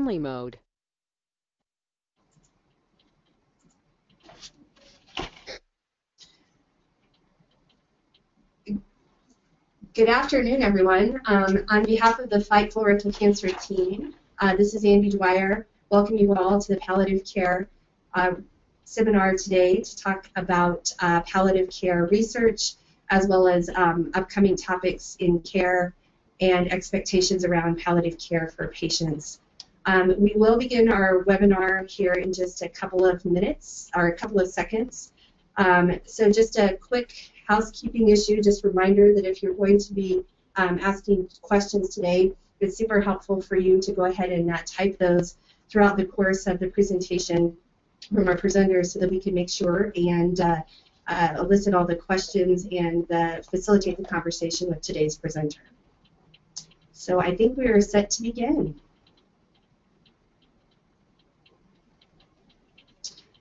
Family Mode. Good afternoon, everyone. On behalf of the Fight Colorectal Cancer team, this is Andy Dwyer. Welcome you all to the Palliative Care seminar today to talk about palliative care research as well as upcoming topics in care and expectations around palliative care for patients. We will begin our webinar here in just a couple of minutes or a couple of seconds. So just a quick housekeeping issue, just a reminder that if you're going to be asking questions today, it's super helpful for you to go ahead and type those throughout the course of the presentation from our presenters so that we can make sure and elicit all the questions and facilitate the conversation with today's presenter. So I think we are set to begin.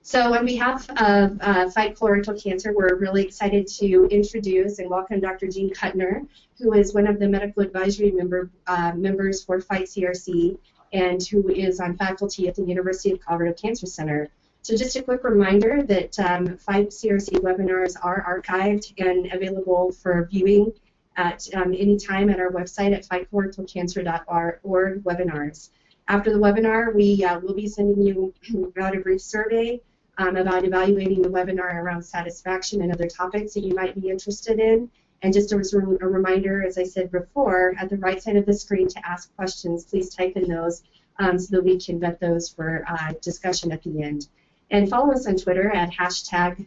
So on behalf of Fight Colorectal Cancer, we're really excited to introduce and welcome Dr. Jean Kutner, who is one of the medical advisory members for Fight CRC and who is on faculty at the University of Colorado Cancer Center. So just a quick reminder that Fight CRC webinars are archived and available for viewing at any time at our website at fightcolorectalcancer.org webinars. After the webinar, we will be sending you out a brief survey about evaluating the webinar around satisfaction and other topics that you might be interested in. And just a reminder, as I said before, at the right side of the screen to ask questions, please type in those so that we can vet those for discussion at the end. And follow us on Twitter at hashtag,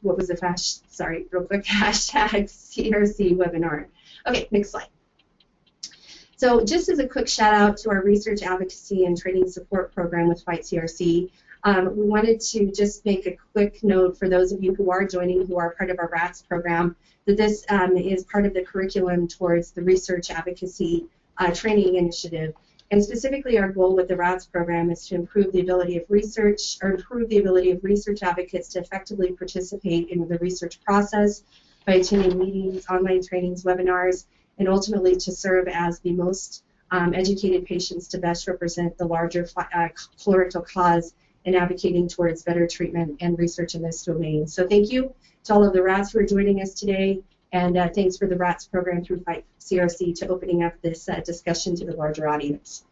what was the sorry, real quick, hashtag CRC webinar. Okay, next slide. So just as a quick shout out to our research advocacy and training support program with Fight CRC, we wanted to just make a quick note for those of you who are joining, who are part of our RATS program, that this is part of the curriculum towards the research advocacy training initiative. And specifically, our goal with the RATS program is to improve the ability of research advocates to effectively participate in the research process by attending meetings, online trainings, webinars, and ultimately to serve as the most educated patients to best represent the larger colorectal cause and advocating towards better treatment and research in this domain. So thank you to all of the RATS who are joining us today, and thanks for the RATS program through Fight CRC to opening up this discussion to the larger audience.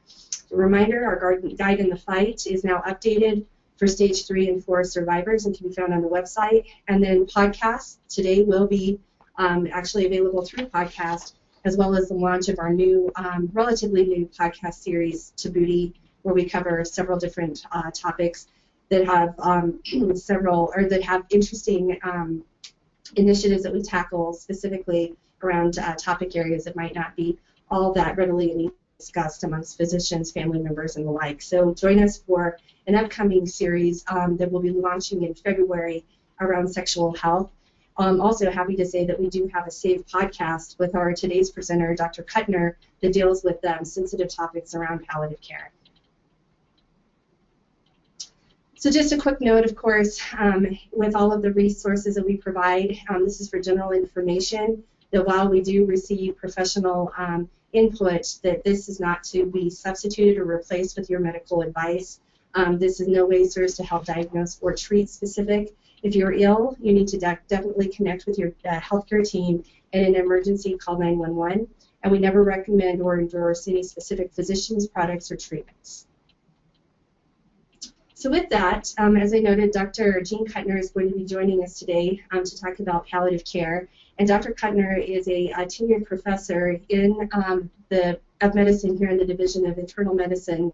A reminder, our guide in the fight is now updated for stage 3 and 4 survivors and can be found on the website. And then podcasts today will be actually available through podcast, as well as the launch of our new, relatively new podcast series, Tabooty, where we cover several different topics that have that have interesting initiatives that we tackle specifically around topic areas that might not be all that readily discussed amongst physicians, family members, and the like. So join us for an upcoming series that we'll be launching in February around sexual health. Also happy to say that we do have a saved podcast with our today's presenter, Dr. Kutner, that deals with sensitive topics around palliative care. So just a quick note, of course, with all of the resources that we provide, this is for general information, that while we do receive professional input, that this is not to be substituted or replaced with your medical advice. This in no way serves to help diagnose or treat specific. If you're ill, you need to definitely connect with your healthcare team, and in an emergency, call 911. And we never recommend or endorse any specific physicians, products, or treatments. So with that, as I noted, Dr. Jean Kutner is going to be joining us today to talk about palliative care. And Dr. Kutner is a tenured professor of medicine here in the Division of Internal Medicine,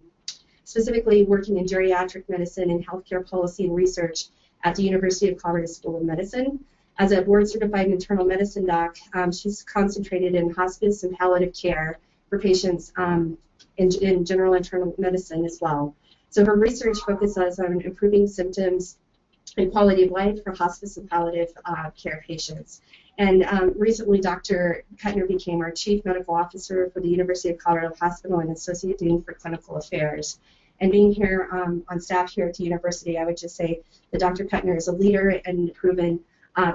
specifically working in geriatric medicine and healthcare policy and research at the University of Colorado School of Medicine. As a board-certified internal medicine doc, she's concentrated in hospice and palliative care for patients in general internal medicine as well. So her research focuses on improving symptoms and quality of life for hospice and palliative care patients. And recently, Dr. Kutner became our Chief Medical Officer for the University of Colorado Hospital and Associate Dean for Clinical Affairs. And being here on staff here at the university, I would just say that Dr. Kutner is a leader and proven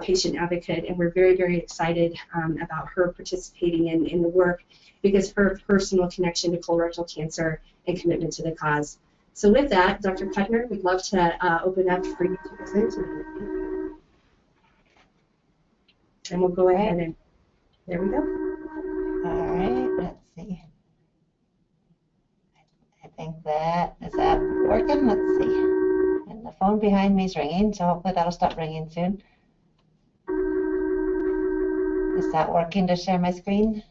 patient advocate, and we're very, very excited about her participating in the work because her personal connection to colorectal cancer and commitment to the cause. So with that, Dr. Kutner, we'd love to open up for you to present. And we'll go ahead and, there we go. All right, let's see. I think is that working? Let's see. And the phone behind me is ringing, so hopefully that'll stop ringing soon. Is that working to share my screen?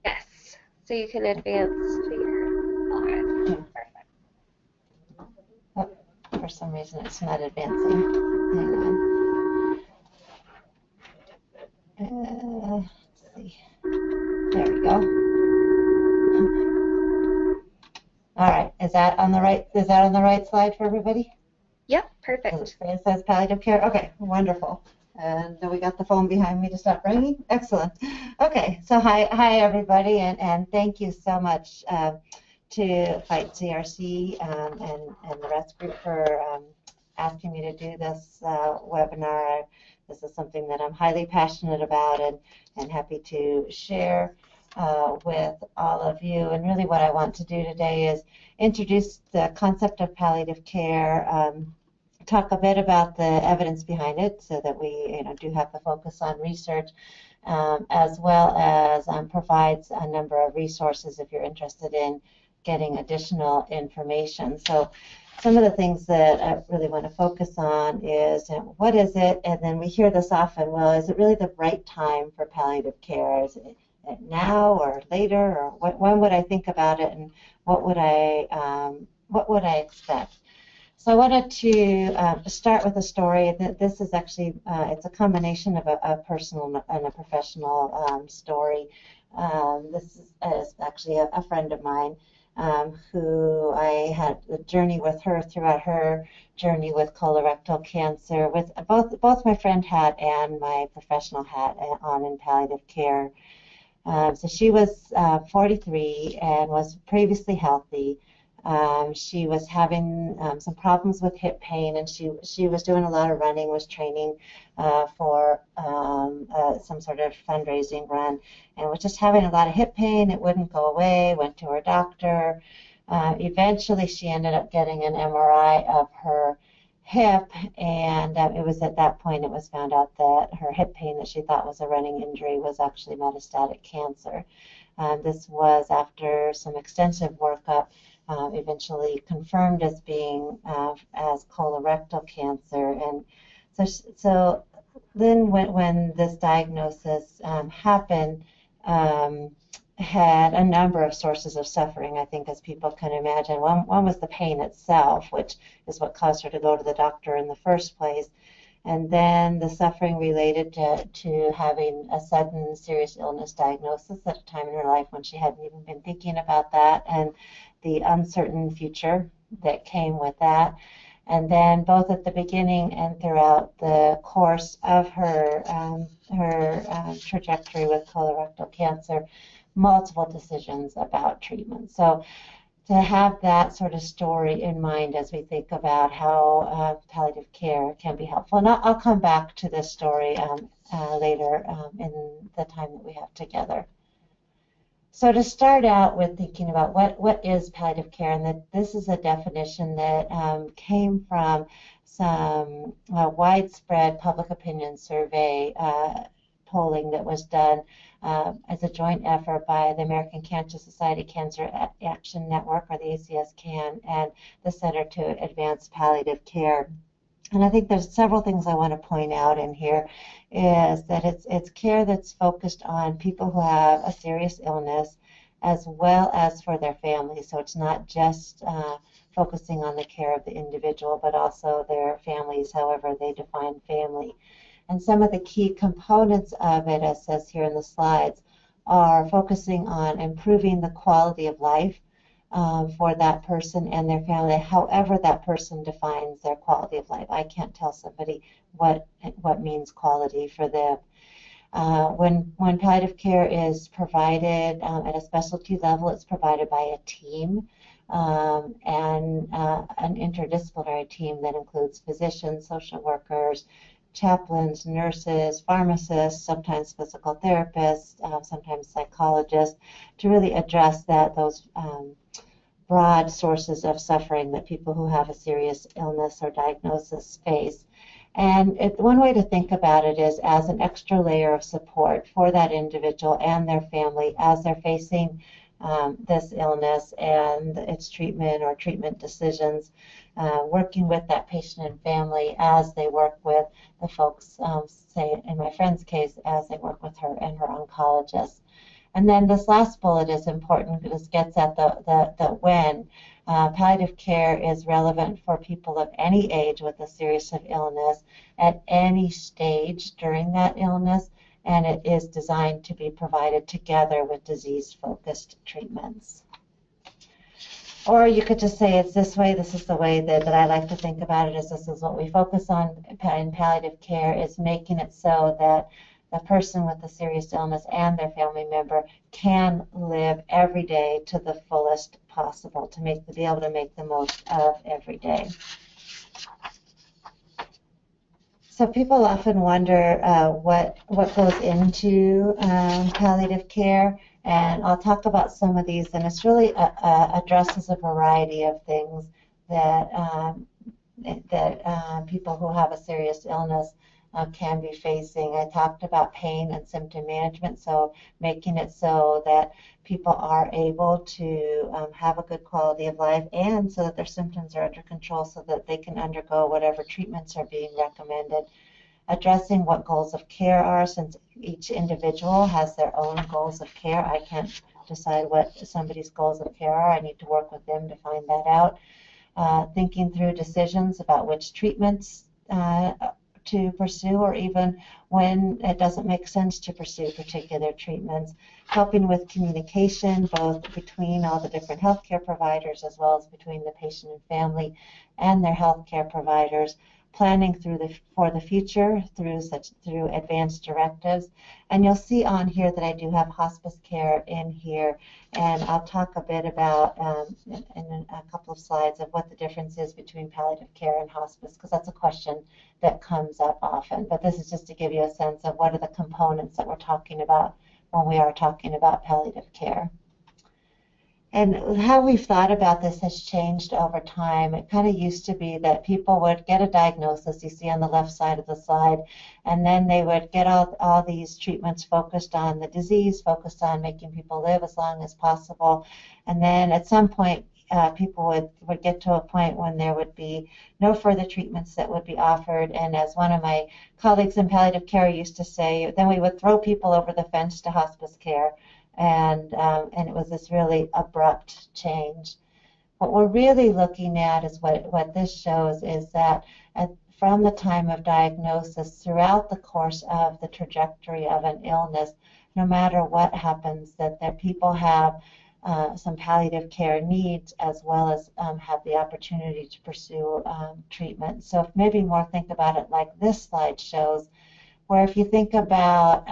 Yes, so you can advance to your, all right, perfect. Oh, for some reason it's not advancing. Hang on. Let's see. There we go. All right. Is that on the right slide for everybody? Yep, perfect. It says palliative care. Okay, wonderful. And we got the phone behind me to stop ringing. Excellent. Okay, so hi everybody, and thank you so much to Fight CRC and the REST group for asking me to do this webinar. This is something that I'm highly passionate about and happy to share with all of you. And really what I want to do today is introduce the concept of palliative care, talk a bit about the evidence behind it so that we do have the focus on research, as well as provides a number of resources if you're interested in getting additional information. So some of the things that I really want to focus on is what is it, and then we hear this often, well, is it really the right time for palliative care? Is it now or later, or when would I think about it, and what would I expect? So I wanted to start with a story. This is actually, it's a combination of a personal and a professional story. This is actually a friend of mine who I had a journey with her throughout her journey with colorectal cancer, with both my friend hat and my professional hat on in palliative care. So she was 43 and was previously healthy. She was having some problems with hip pain, and she was doing a lot of running, was training for some sort of fundraising run, and was just having a lot of hip pain. It wouldn't go away, went to her doctor. Eventually she ended up getting an MRI of her hip, and it was at that point it was found out that her hip pain that she thought was a running injury was actually metastatic cancer. This was after some extensive workup, eventually confirmed as being as colorectal cancer. And so then when this diagnosis happened, had a number of sources of suffering, I think, as people can imagine. One was the pain itself, which is what caused her to go to the doctor in the first place. And then the suffering related to having a sudden serious illness diagnosis at a time in her life when she hadn't even been thinking about that, and the uncertain future that came with that. And then both at the beginning and throughout the course of her trajectory with colorectal cancer, multiple decisions about treatment. So to have that sort of story in mind as we think about how palliative care can be helpful. And I'll come back to this story later in the time that we have together. So to start out with thinking about what is palliative care, and that this is a definition that came from some widespread public opinion survey polling that was done as a joint effort by the American Cancer Society Cancer Action Network, or the ACS-CAN, and the Center to Advance Palliative Care. And I think there's several things I want to point out in here, is that it's care that's focused on people who have a serious illness as well as for their families. So it's not just focusing on the care of the individual, but also their families, however they define family. And some of the key components of it, as says here in the slides, are focusing on improving the quality of life for that person and their family, however that person defines their quality of life. I can't tell somebody what means quality for them. When palliative care is provided at a specialty level, it's provided by a team, and an interdisciplinary team that includes physicians, social workers, chaplains, nurses, pharmacists, sometimes physical therapists, sometimes psychologists, to really address those broad sources of suffering that people who have a serious illness or diagnosis face. And one way to think about it is as an extra layer of support for that individual and their family as they're facing this illness and its treatment or treatment decisions, working with that patient and family as they work with the folks, say in my friend's case, as they work with her and her oncologist. And then this last bullet is important because it gets at the when. Palliative care is relevant for people of any age with a serious illness at any stage during that illness, and it is designed to be provided together with disease-focused treatments. Or you could just say it's this way. This is the way that I like to think about it, is this is what we focus on in palliative care, is making it so that the person with a serious illness and their family member can live every day to the fullest possible, to be able to make the most of every day. So people often wonder what goes into palliative care, and I'll talk about some of these, and it's really addresses a variety of things that people who have a serious illness can be facing. I talked about pain and symptom management, so making it so that people are able to have a good quality of life and so that their symptoms are under control so that they can undergo whatever treatments are being recommended. Addressing what goals of care are, since each individual has their own goals of care. I can't decide what somebody's goals of care are. I need to work with them to find that out. Thinking through decisions about which treatments to pursue, or even when it doesn't make sense to pursue particular treatments. Helping with communication, both between all the different healthcare providers as well as between the patient and family and their healthcare providers. Planning for the future through advanced directives. And you'll see on here that I do have hospice care in here, and I'll talk a bit about in a couple of slides of what the difference is between palliative care and hospice, because that's a question that comes up often. But this is just to give you a sense of what are the components that we're talking about when we are talking about palliative care. And how we've thought about this has changed over time. It kind of used to be that people would get a diagnosis, you see on the left side of the slide, and then they would get all these treatments focused on the disease, focused on making people live as long as possible. And then at some point, people would get to a point when there would be no further treatments that would be offered. And as one of my colleagues in palliative care used to say, then we would throw people over the fence to hospice care. And it was this really abrupt change. What we're really looking at is what this shows is that from the time of diagnosis throughout the course of the trajectory of an illness, no matter what happens, that people have some palliative care needs as well as have the opportunity to pursue treatment. So if maybe more think about it like this slide shows, where if you think about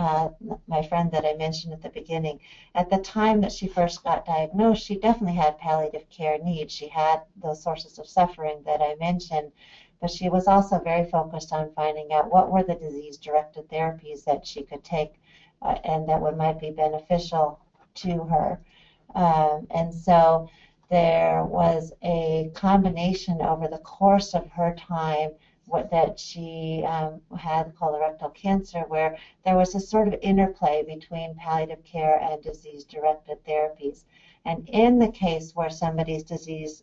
my friend that I mentioned at the beginning, at the time that she first got diagnosed, she definitely had palliative care needs. She had those sources of suffering that I mentioned, but she was also very focused on finding out what were the disease-directed therapies that she could take and that might be beneficial to her. And so there was a combination over the course of her time that she had colorectal cancer, where there was a sort of interplay between palliative care and disease-directed therapies. And in the case where somebody's disease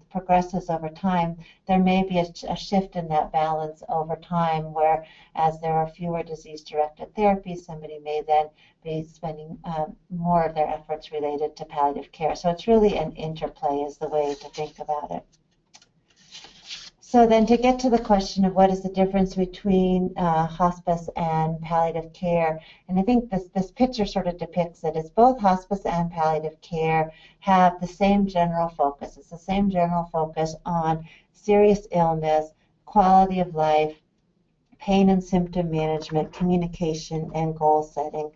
progresses over time, there may be a shift in that balance over time, where as there are fewer disease-directed therapies, somebody may then be spending more of their efforts related to palliative care. So it's really an interplay is the way to think about it. So then to get to the question of what is the difference between hospice and palliative care, and I think this picture sort of depicts it, is both hospice and palliative care have the same general focus. It's the same general focus on serious illness, quality of life, pain and symptom management, communication, and goal setting.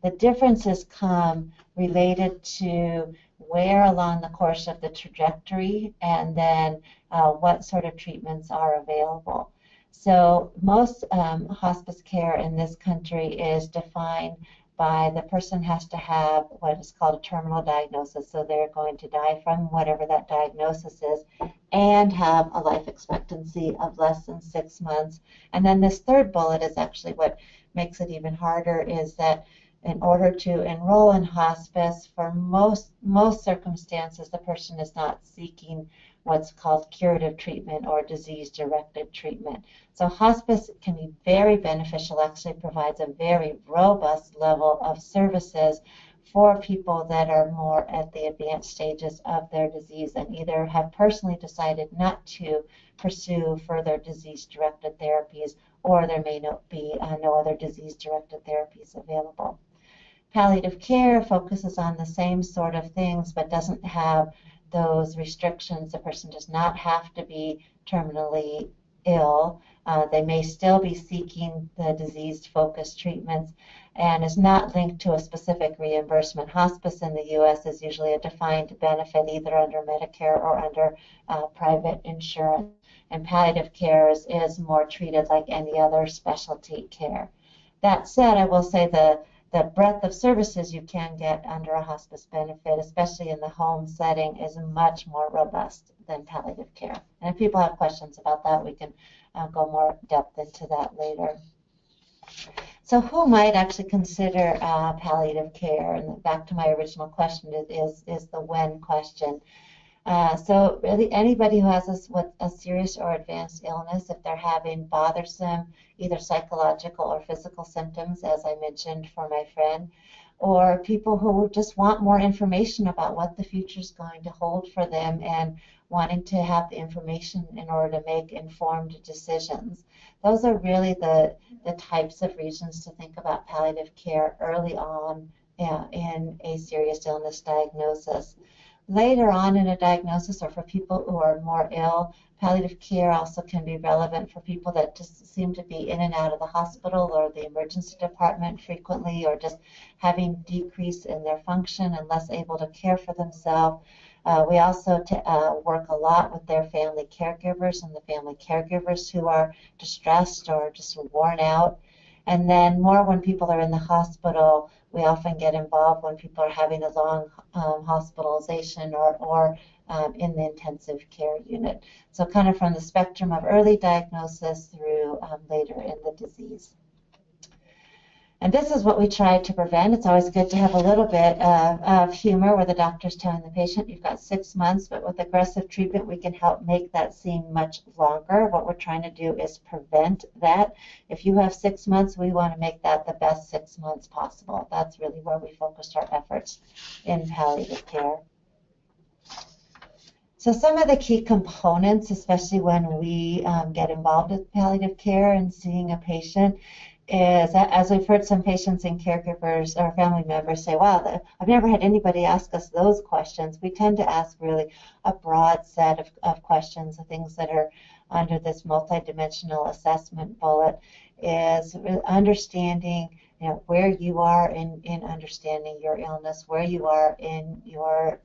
The differences come related to where along the course of the trajectory and then what sort of treatments are available. So most hospice care in this country is defined by the person has to have what is called a terminal diagnosis. So they're going to die from whatever that diagnosis is and have a life expectancy of less than 6 months. And then this third bullet is actually what makes it even harder, is that in order to enroll in hospice, for most circumstances, the person is not seeking what's called curative treatment or disease-directed treatment. So hospice can be very beneficial, actually provides a very robust level of services for people that are more at the advanced stages of their disease and either have personally decided not to pursue further disease-directed therapies, or there may not be no other disease-directed therapies available. Palliative care focuses on the same sort of things but doesn't have those restrictions. The person does not have to be terminally ill. They may still be seeking the disease-focused treatments and is not linked to a specific reimbursement. Hospice in the U.S. is usually a defined benefit either under Medicare or under private insurance. And palliative care is more treated like any other specialty care. That said, I will say the breadth of services you can get under a hospice benefit, especially in the home setting, is much more robust than palliative care. And if people have questions about that, we can go more depth into that later. So who might actually consider palliative care? And back to my original question is the when question. So really anybody who has a serious or advanced illness, if they're having bothersome either psychological or physical symptoms, as I mentioned for my friend, or people who just want more information about what the future is going to hold for them and wanting to have the information in order to make informed decisions. Those are really the types of reasons to think about palliative care early on in a serious illness diagnosis. Later on in a diagnosis, or for people who are more ill, palliative care also can be relevant for people that just seem to be in and out of the hospital or the emergency department frequently, or just having decrease in their function and less able to care for themselves. We also work a lot with their family caregivers and the family caregivers who are distressed or just worn out. And then more when people are in the hospital, we often get involved when people are having a long hospitalization or in the intensive care unit. So kind of from the spectrum of early diagnosis through later in the disease. And this is what we try to prevent. It's always good to have a little bit of humor where the doctor's telling the patient, you've got 6 months, but with aggressive treatment, we can help make that seem much longer. What we're trying to do is prevent that. If you have 6 months, we want to make that the best 6 months possible. That's really where we focused our efforts in palliative care. So some of the key components, especially when we get involved with palliative care and seeing a patient, is, as we've heard some patients and caregivers or family members say, wow, I've never had anybody ask us those questions. We tend to ask really a broad set of questions, the things that are under this multidimensional assessment bullet, is understanding where you are in understanding your illness, where you are in your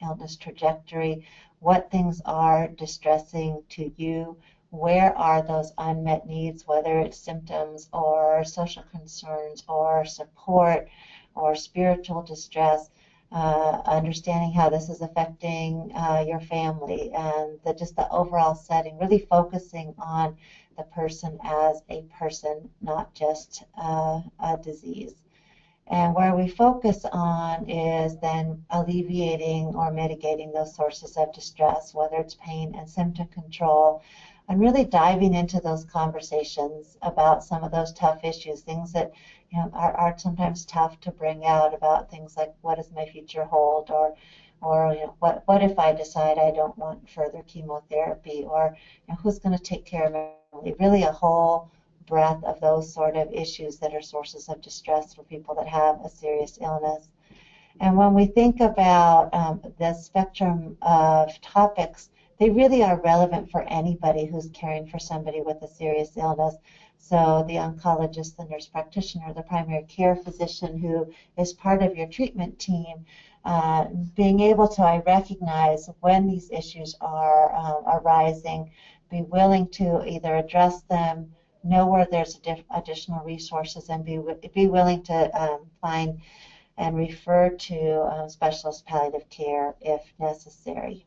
illness trajectory, what things are distressing to you, where are those unmet needs, whether it's symptoms or social concerns or support or spiritual distress, understanding how this is affecting your family and just the overall setting, really focusing on the person as a person, not just a disease. And where we focus on is then alleviating or mitigating those sources of distress, whether it's pain and symptom control, and really diving into those conversations about some of those tough issues, things that are sometimes tough to bring out, about things like what does my future hold, or what if I decide I don't want further chemotherapy, or who's going to take care of my family. Really a whole breadth of those sort of issues that are sources of distress for people that have a serious illness. And when we think about the spectrum of topics, they really are relevant for anybody who's caring for somebody with a serious illness. So the oncologist, the nurse practitioner, the primary care physician who is part of your treatment team, being able to recognize when these issues are arising, be willing to either address them, know where there's additional resources, and be willing to find and refer to specialist palliative care if necessary.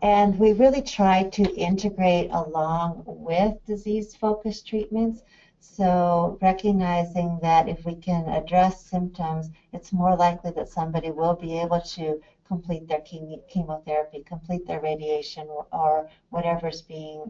And we really try to integrate along with disease-focused treatments. So recognizing that if we can address symptoms, it's more likely that somebody will be able to complete their chemotherapy, complete their radiation, or whatever's being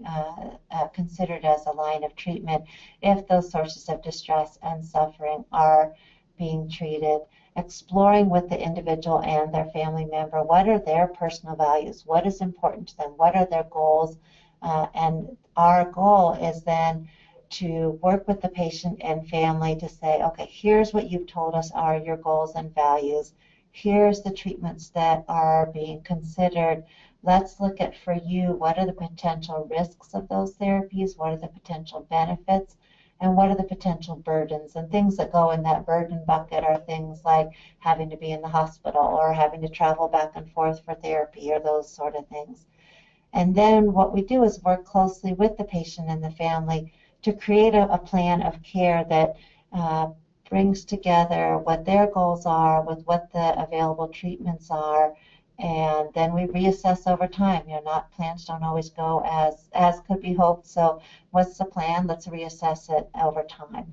considered as a line of treatment if those sources of distress and suffering are being treated. Exploring with the individual and their family member, what are their personal values, what is important to them, what are their goals, and our goal is then to work with the patient and family to say, okay, here's what you've told us are your goals and values. Here's the treatments that are being considered. Let's look at, for you, what are the potential risks of those therapies, what are the potential benefits, and what are the potential burdens. And things that go in that burden bucket are things like having to be in the hospital or having to travel back and forth for therapy or those sort of things. And then what we do is work closely with the patient and the family to create a plan of care that brings together what their goals are with what the available treatments are, and then we reassess over time. Plans don't always go as could be hoped, so what's the plan? Let's reassess it over time.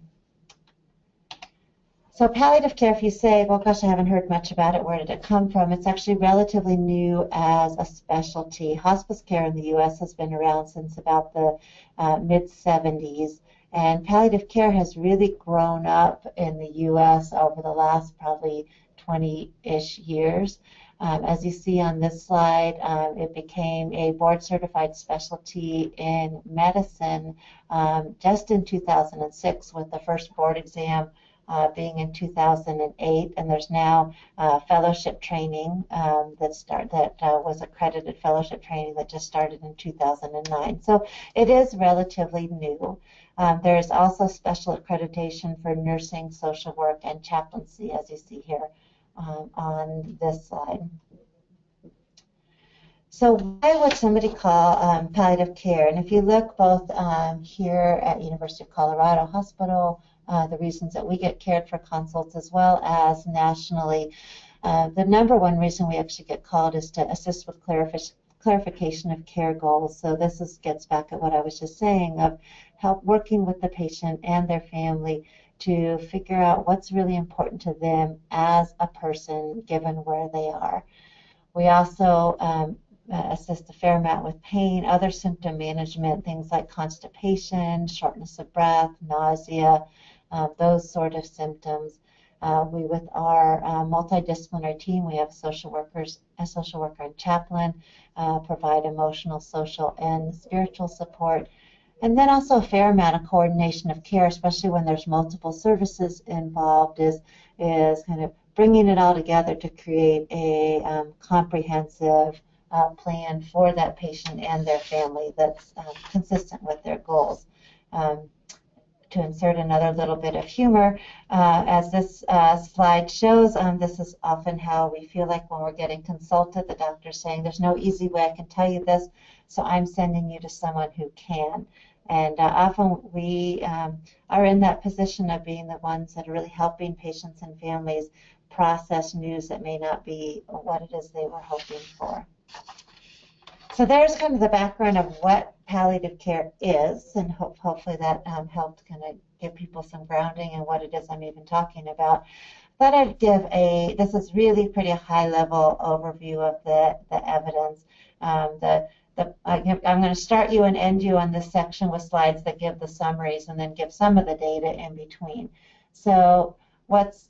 So palliative care, if you say, well, gosh, I haven't heard much about it, where did it come from? It's actually relatively new as a specialty. Hospice care in the U.S. has been around since about the mid-70s, and palliative care has really grown up in the U.S. over the last probably 20-ish years. As you see on this slide, it became a board-certified specialty in medicine just in 2006, with the first board exam being in 2008, and there's now fellowship training that was accredited fellowship training that just started in 2009. So it is relatively new. There is also special accreditation for nursing, social work, and chaplaincy, as you see here on this slide. So why would somebody call palliative care? And if you look both here at University of Colorado Hospital, the reasons that we get cared for consults, as well as nationally, the number one reason we actually get called is to assist with clarification of care goals. So this gets back at what I was just saying, of help working with the patient and their family to figure out what's really important to them as a person given where they are. We also assist a fair amount with pain, other symptom management, things like constipation, shortness of breath, nausea, those sort of symptoms. With our multidisciplinary team, we have a social worker and chaplain, provide emotional, social, and spiritual support. And then also a fair amount of coordination of care, especially when there's multiple services involved, is kind of bringing it all together to create a comprehensive plan for that patient and their family that's consistent with their goals. To insert another little bit of humor, as this slide shows, this is often how we feel like when we're getting consulted. The doctor's saying, there's no easy way I can tell you this, so I'm sending you to someone who can. And often we are in that position of being the ones that are really helping patients and families process news that may not be what it is they were hoping for. So there's kind of the background of what palliative care is, and hopefully that helped kind of give people some grounding in what it is I'm even talking about. Thought I'd give this is really pretty high-level overview of the evidence. I'm going to start you and end you on this section with slides that give the summaries and then give some of the data in between. So what's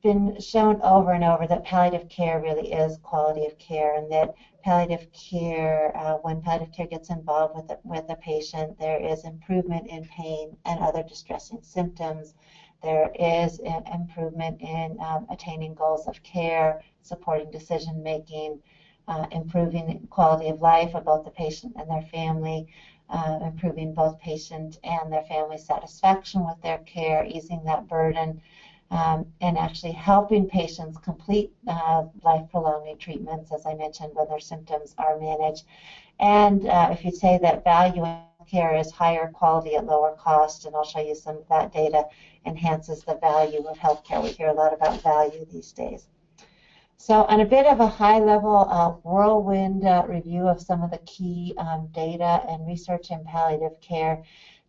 been shown over and over, that palliative care really is quality of care, and that palliative care, when palliative care gets involved with a patient, there is improvement in pain and other distressing symptoms. There is an improvement in attaining goals of care, supporting decision making, improving quality of life of both the patient and their family, improving both patient and their family satisfaction with their care, easing that burden, and actually helping patients complete life-prolonging treatments, as I mentioned, when their symptoms are managed. And if you say that value in care is higher quality at lower cost, and I'll show you some of that data, enhances the value of healthcare. We hear a lot about value these days. So on a bit of a high-level whirlwind review of some of the key data and research in palliative care,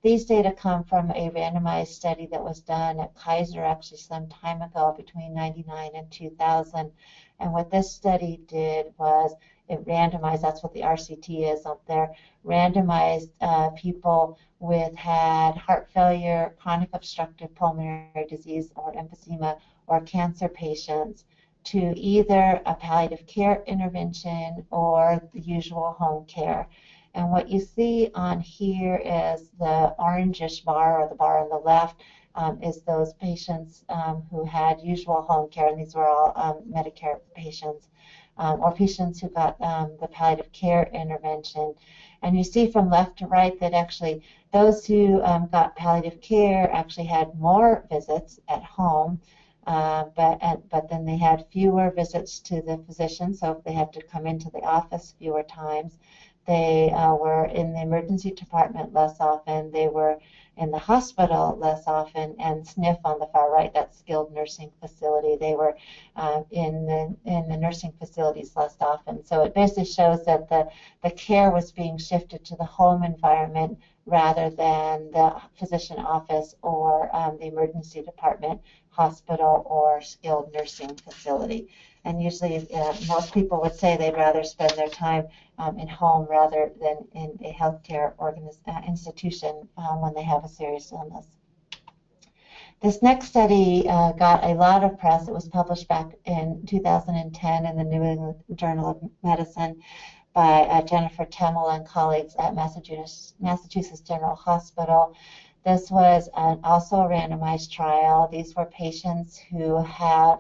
these data come from a randomized study that was done at Kaiser actually some time ago, between 1999 and 2000. And what this study did was it randomized, that's what the RCT is up there, randomized people had heart failure, chronic obstructive pulmonary disease, or emphysema, or cancer patients to either a palliative care intervention or the usual home care. And what you see on here is the orangish bar, or the bar on the left, is those patients who had usual home care, and these were all Medicare patients, or patients who got the palliative care intervention. And you see from left to right that actually those who got palliative care actually had more visits at home, but then they had fewer visits to the physician, so if they had to come into the office fewer times. They were in the emergency department less often. They were in the hospital less often, and SNF on the far right, that skilled nursing facility, they were in the nursing facilities less often. So it basically shows that the care was being shifted to the home environment rather than the physician office or the emergency department, hospital, or skilled nursing facility. And usually most people would say they'd rather spend their time in home rather than in a healthcare institution when they have a serious illness. This next study got a lot of press. It was published back in 2010 in the New England Journal of Medicine by Jennifer Temmel and colleagues at Massachusetts General Hospital. This was also a randomized trial. These were patients who had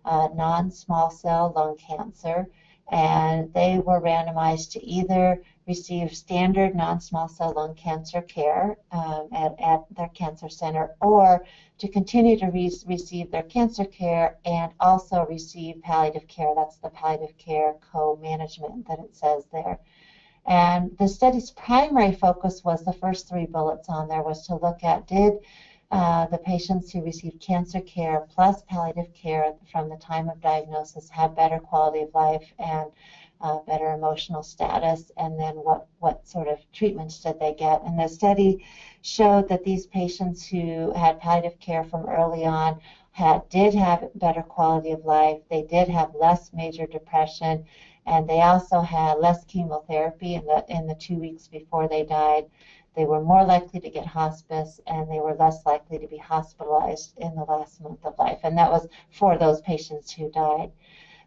non-small cell lung cancer, and they were randomized to either receive standard non-small cell lung cancer care at their cancer center, or to continue to receive their cancer care and also receive palliative care. That's the palliative care co-management that it says there. And the study's primary focus was the first three bullets on there, was to look at did the patients who received cancer care plus palliative care from the time of diagnosis have better quality of life and better emotional status, and then what sort of treatments did they get. And the study showed that these patients who had palliative care from early on did have better quality of life, they did have less major depression, and they also had less chemotherapy in the 2 weeks before they died. They were more likely to get hospice, and they were less likely to be hospitalized in the last month of life. And that was for those patients who died.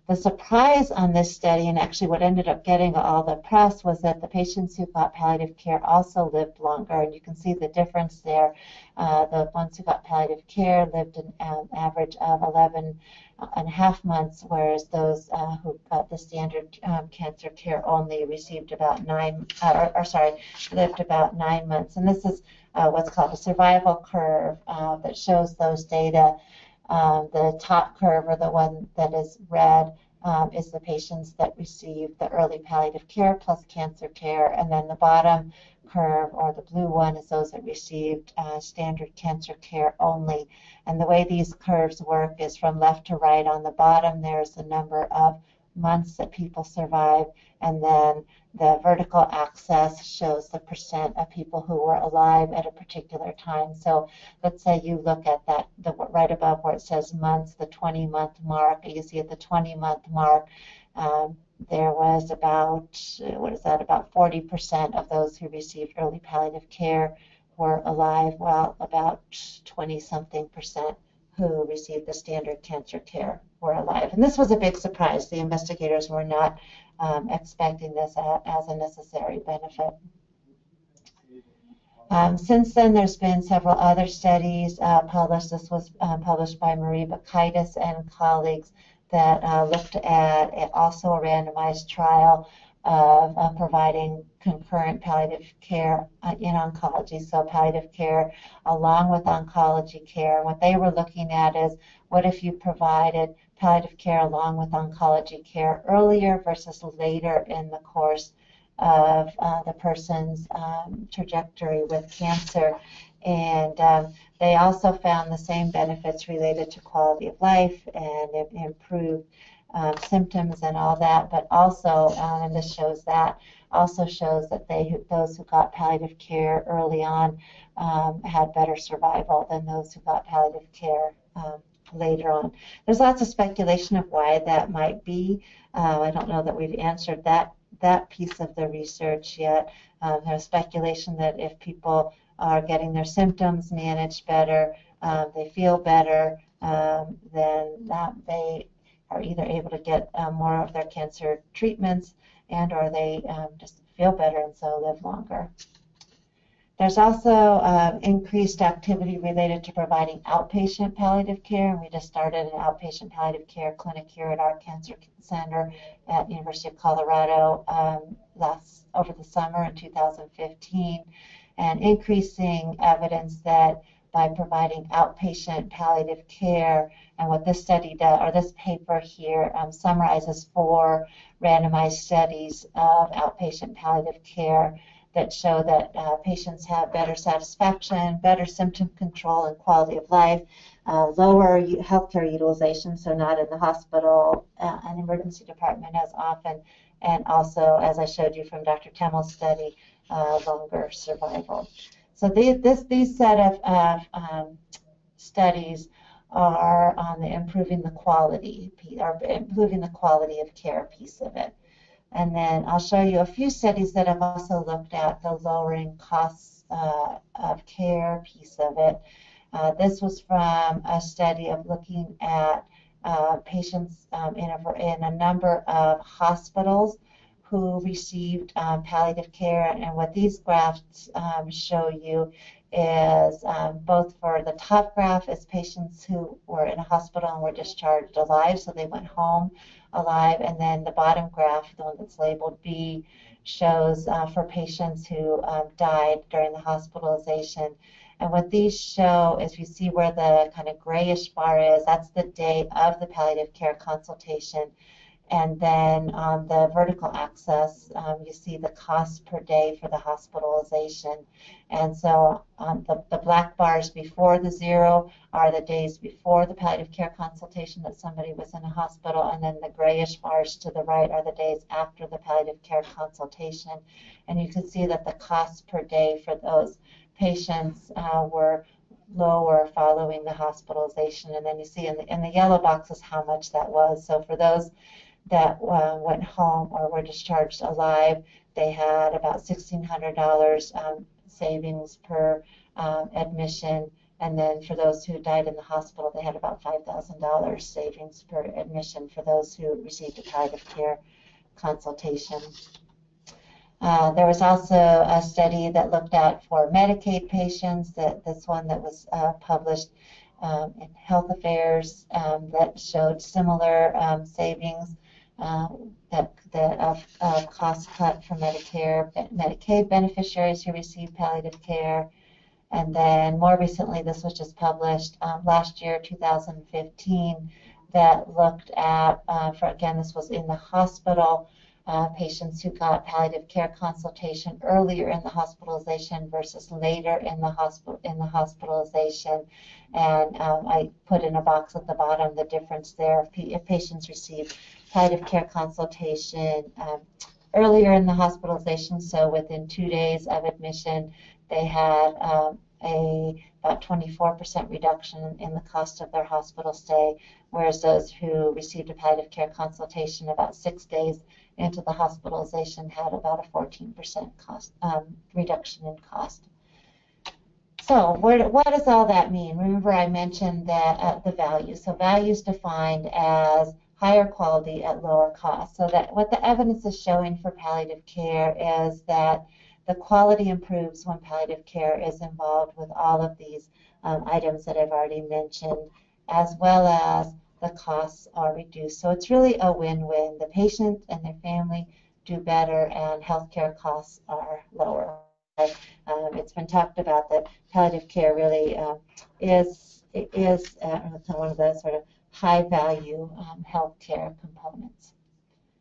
The surprise on this study, and actually what ended up getting all the press, was that the patients who got palliative care also lived longer. And you can see the difference there. The ones who got palliative care lived an average of 11.5 months, whereas those who got the standard cancer care only received about lived about 9 months. And this is what's called a survival curve that shows those data. The top curve, or the one that is red, is the patients that received the early palliative care plus cancer care, and then the bottom curve, or the blue one, is those that received standard cancer care only. And the way these curves work is from left to right. On the bottom, there's the number of months that people survive, and then the vertical axis shows the percent of people who were alive at a particular time. So let's say you look at that, right above where it says months, the 20-month mark. You see at the 20-month mark, there was about 40% of those who received early palliative care were alive, while about 20-something% who received the standard cancer care were alive. And this was a big surprise. The investigators were not expecting this as a necessary benefit. Since then, there's been several other studies published. This was published by Marie Bakaitis and colleagues that looked at also a randomized trial of providing concurrent palliative care in oncology, so palliative care along with oncology care. What they were looking at is, what if you provided palliative care along with oncology care earlier versus later in the course of the person's trajectory with cancer. And they also found the same benefits related to quality of life and improved symptoms and all that, but also, and this shows that, also shows that those who got palliative care early on had better survival than those who got palliative care later on. There's lots of speculation of why that might be. I don't know that we've answered that piece of the research yet. There's speculation that if people are getting their symptoms managed better, they feel better, then they are either able to get more of their cancer treatments and or they just feel better and so live longer. There's also increased activity related to providing outpatient palliative care, and we just started an outpatient palliative care clinic here at our cancer center at University of Colorado over the summer in 2015, and increasing evidence that by providing outpatient palliative care, and what this study does, or this paper here summarizes 4 randomized studies of outpatient palliative care that show that patients have better satisfaction, better symptom control and quality of life, lower healthcare utilization, so not in the hospital and emergency department as often, and also, as I showed you from Dr. Temmel's study, longer survival. So these set of studies are on the improving the quality of care piece of it. And then I'll show you a few studies that have also looked at the lowering costs of care piece of it. This was from a study of looking at patients in a number of hospitals who received palliative care. And what these graphs show you is both for the top graph is patients who were in a hospital and were discharged alive, so they went home alive, and then the bottom graph, the one that's labeled B, shows for patients who died during the hospitalization. And what these show is, you see where the kind of grayish bar is, that's the day of the palliative care consultation. And then on the vertical axis, you see the cost per day for the hospitalization. And so the black bars before the 0 are the days before the palliative care consultation that somebody was in a hospital, and then the grayish bars to the right are the days after the palliative care consultation. And you can see that the costs per day for those patients were lower following the hospitalization. And then you see in the yellow boxes how much that was. So for those that went home or were discharged alive, they had about $1,600 savings per admission. And then for those who died in the hospital, they had about $5,000 savings per admission for those who received a palliative care consultation. There was also a study that looked at for Medicaid patients, this one that was published in Health Affairs that showed similar savings of cost cut for Medicare, Medicaid beneficiaries who receive palliative care. And then more recently, this was just published last year, 2015, that looked at, this was in the hospital, patients who got palliative care consultation earlier in the hospitalization versus later in the hospitalization. And I put in a box at the bottom the difference there. If patients received palliative care consultation earlier in the hospitalization, so within 2 days of admission, they had about 24% reduction in the cost of their hospital stay, whereas those who received a palliative care consultation about 6 days into the hospitalization had about a 14% cost reduction in cost. So what does all that mean? Remember I mentioned that the values. So values defined as higher quality at lower cost. So that what the evidence is showing for palliative care is that the quality improves when palliative care is involved with all of these items that I've already mentioned, as well as the costs are reduced. So it's really a win-win. The patient and their family do better and healthcare costs are lower. It's been talked about that palliative care really is one of the sort of high-value healthcare components.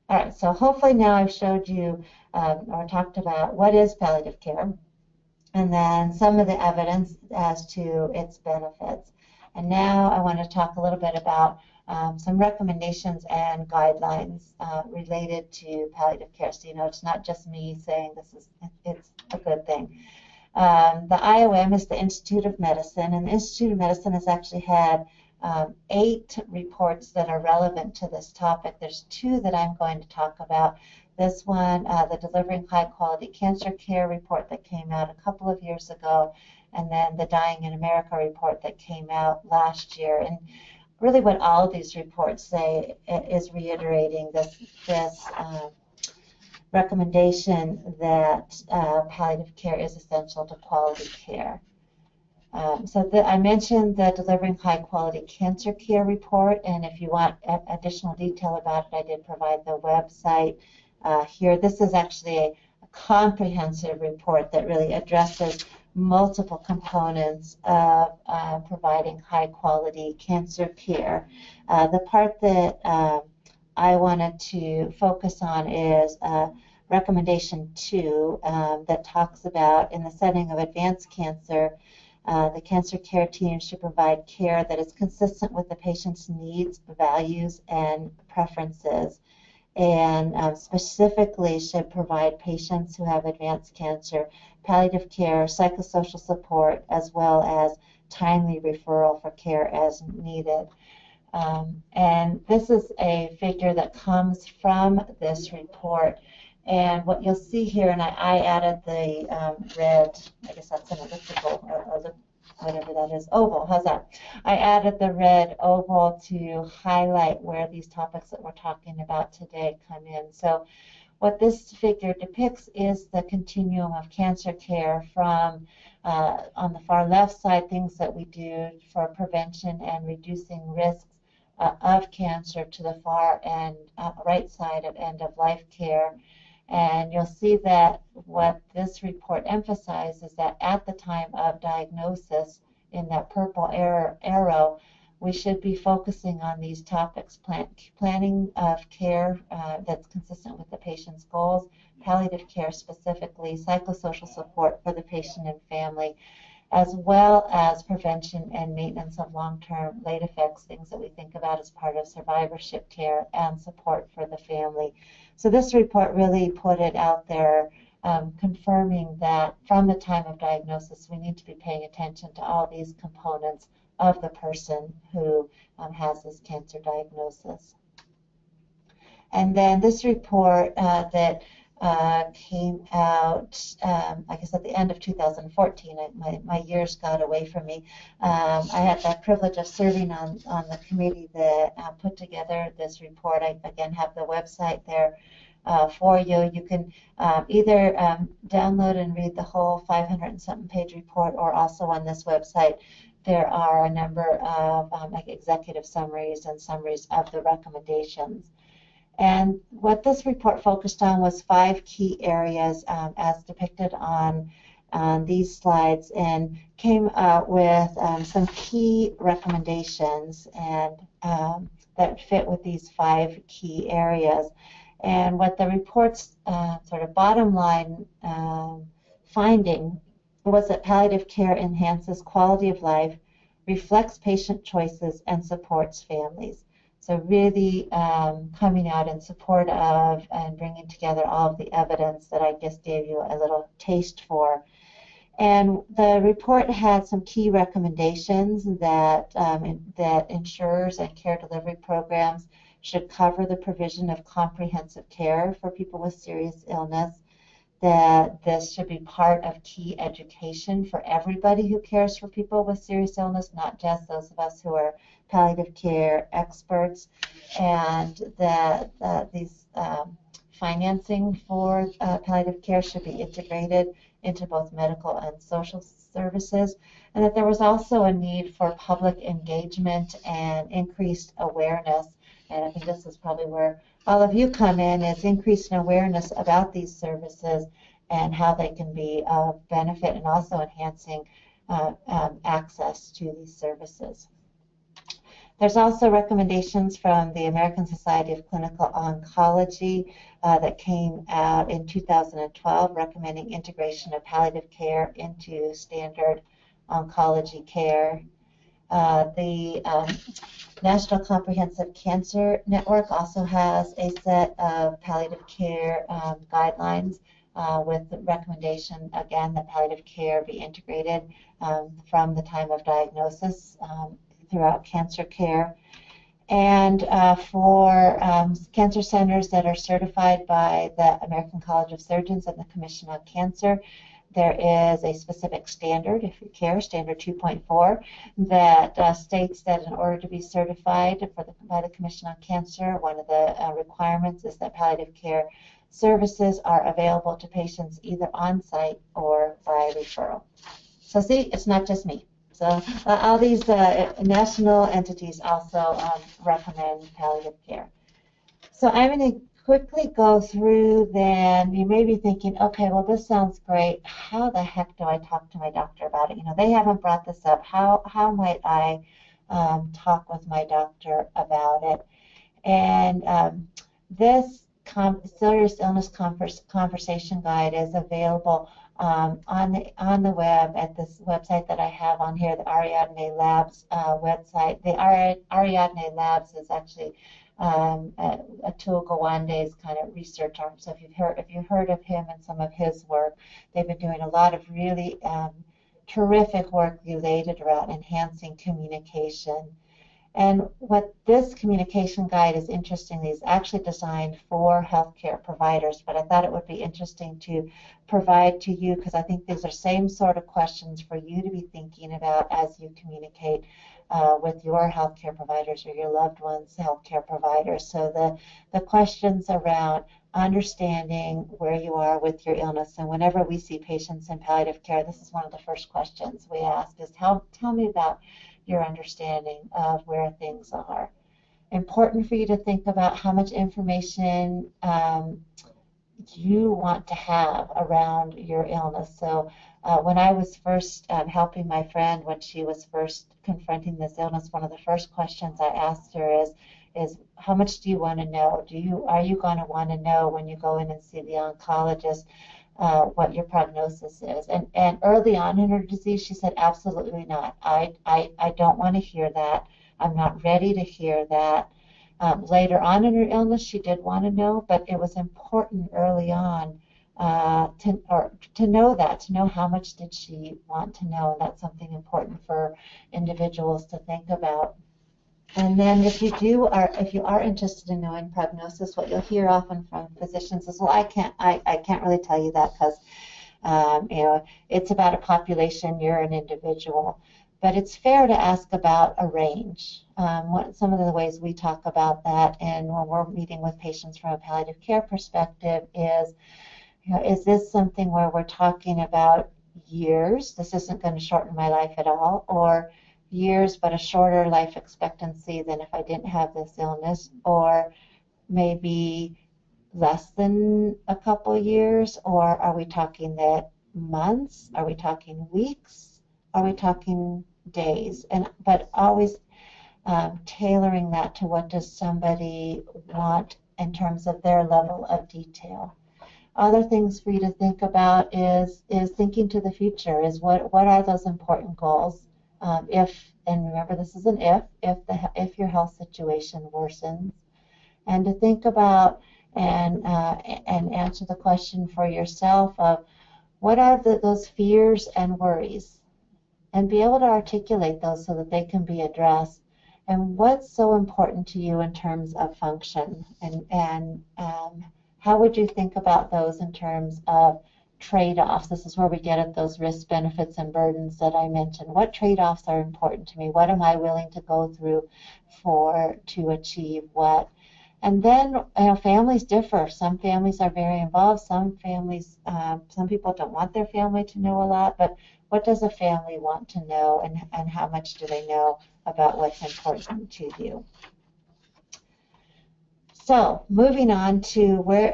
All right, so hopefully now I've showed you or talked about what is palliative care, and then some of the evidence as to its benefits. And now I want to talk a little bit about some recommendations and guidelines related to palliative care. So, you know, it's not just me saying it's a good thing. The IOM is the Institute of Medicine, and the Institute of Medicine has actually had 8 reports that are relevant to this topic. There's 2 that I'm going to talk about. This one, the Delivering High Quality Cancer Care report that came out a couple of years ago, and then the Dying in America report that came out last year. And really what all of these reports say is reiterating this recommendation that palliative care is essential to quality care. I mentioned the Delivering High Quality Cancer Care report, and if you want additional detail about it, I did provide the website here. This is actually a comprehensive report that really addresses multiple components of providing high quality cancer care. The part that I wanted to focus on is recommendation 2 that talks about, in the setting of advanced cancer, the cancer care team should provide care that is consistent with the patient's needs, values, and preferences, and specifically should provide patients who have advanced cancer palliative care, psychosocial support, as well as timely referral for care as needed. And this is a figure that comes from this report. And what you'll see here, and I added the red, I guess that's an elliptical, or whatever that is, oval, how's that? I added the red oval to highlight where these topics that we're talking about today come in. So what this figure depicts is the continuum of cancer care from, on the far left side, things that we do for prevention and reducing risks of cancer, to the far end, right side of end-of-life care. And you'll see that what this report emphasizes is that at the time of diagnosis, in that purple arrow, we should be focusing on these topics: planning of care that's consistent with the patient's goals, palliative care specifically, psychosocial support for the patient and family, as well as prevention and maintenance of long-term late effects, things that we think about as part of survivorship care, and support for the family. So this report really put it out there, confirming that from the time of diagnosis, we need to be paying attention to all these components of the person who has this cancer diagnosis. And then this report that came out, I guess, at the end of 2014. My years got away from me. I had the privilege of serving on the committee that put together this report. I, again, have the website there for you. You can either download and read the whole 500-something page report, or also on this website there are a number of like executive summaries and summaries of the recommendations. And what this report focused on was 5 key areas as depicted on these slides, and came out with some key recommendations and that fit with these 5 key areas. And what the report's sort of bottom line finding was that palliative care enhances quality of life, reflects patient choices, and supports families. So really coming out in support of and bringing together all of the evidence that I just gave you a little taste for. And the report had some key recommendations that, that insurers and care delivery programs should cover the provision of comprehensive care for people with serious illness, that this should be part of key education for everybody who cares for people with serious illness, not just those of us who are palliative care experts, and that these financing for palliative care should be integrated into both medical and social services, and that there was also a need for public engagement and increased awareness. And I think this is probably where all of you come in is increasing awareness about these services and how they can be of benefit, and also enhancing access to these services. There's also recommendations from the American Society of Clinical Oncology that came out in 2012 recommending integration of palliative care into standard oncology care. The National Comprehensive Cancer Network also has a set of palliative care guidelines with the recommendation, again, that palliative care be integrated from the time of diagnosis throughout cancer care. And for cancer centers that are certified by the American College of Surgeons and the Commission on Cancer, there is a specific standard, if you care, standard 2.4, that states that in order to be certified by the Commission on Cancer, one of the requirements is that palliative care services are available to patients either on-site or by referral. So see, it's not just me. So all these national entities also recommend palliative care. So I'm going to quickly go through then. You may be thinking, okay, well, this sounds great. How the heck do I talk to my doctor about it? You know, they haven't brought this up. How might I talk with my doctor about it? And this serious illness conversation guide is available on the web at this website that I have on here, the Ariadne Labs website. The Ariadne Labs is actually Atul Gawande's kind of research arm. So if you've heard of him and some of his work, they've been doing a lot of really terrific work related around enhancing communication. And what this communication guide is interestingly is actually designed for healthcare providers, but I thought it would be interesting to provide to you because I think these are same sort of questions for you to be thinking about as you communicate with your healthcare providers or your loved ones' healthcare providers. So the questions around understanding where you are with your illness, and whenever we see patients in palliative care, this is one of the first questions we ask is, tell me about your understanding of where things are. Important for you to think about how much information you want to have around your illness. So when I was first helping my friend when she was first confronting this illness, one of the first questions I asked her is how much do you want to know? Are you going to want to know when you go in and see the oncologist what your prognosis is? And early on in her disease, she said, absolutely not. I don't want to hear that. I'm not ready to hear that. Later on in her illness, she did want to know, but it was important early on to know that, to know how much did she want to know, and that's something important for individuals to think about. And then if you are interested in knowing prognosis, what you'll hear often from physicians is, well, I can't really tell you that because it's about a population, you're an individual. But it's fair to ask about a range. Some of the ways we talk about that, and when we're meeting with patients from a palliative care perspective, is this something where we're talking about years? This isn't going to shorten my life at all, or years but a shorter life expectancy than if I didn't have this illness, or maybe less than a couple years, or are we talking that months? Are we talking weeks? Are we talking days? But always tailoring that to what does somebody want in terms of their level of detail. Other things for you to think about is thinking to the future, is what are those important goals? And remember this is an if your health situation worsens, and to think about and answer the question for yourself of what are those fears and worries, and be able to articulate those so that they can be addressed, and what's so important to you in terms of function, and how would you think about those in terms of trade-offs? This is where we get at those risks, benefits, and burdens that I mentioned. What trade-offs are important to me? What am I willing to go through to achieve what? And then families differ. Some families are very involved. Some families, some people don't want their family to know a lot. But what does a family want to know, and how much do they know about what's important to you? So moving on to where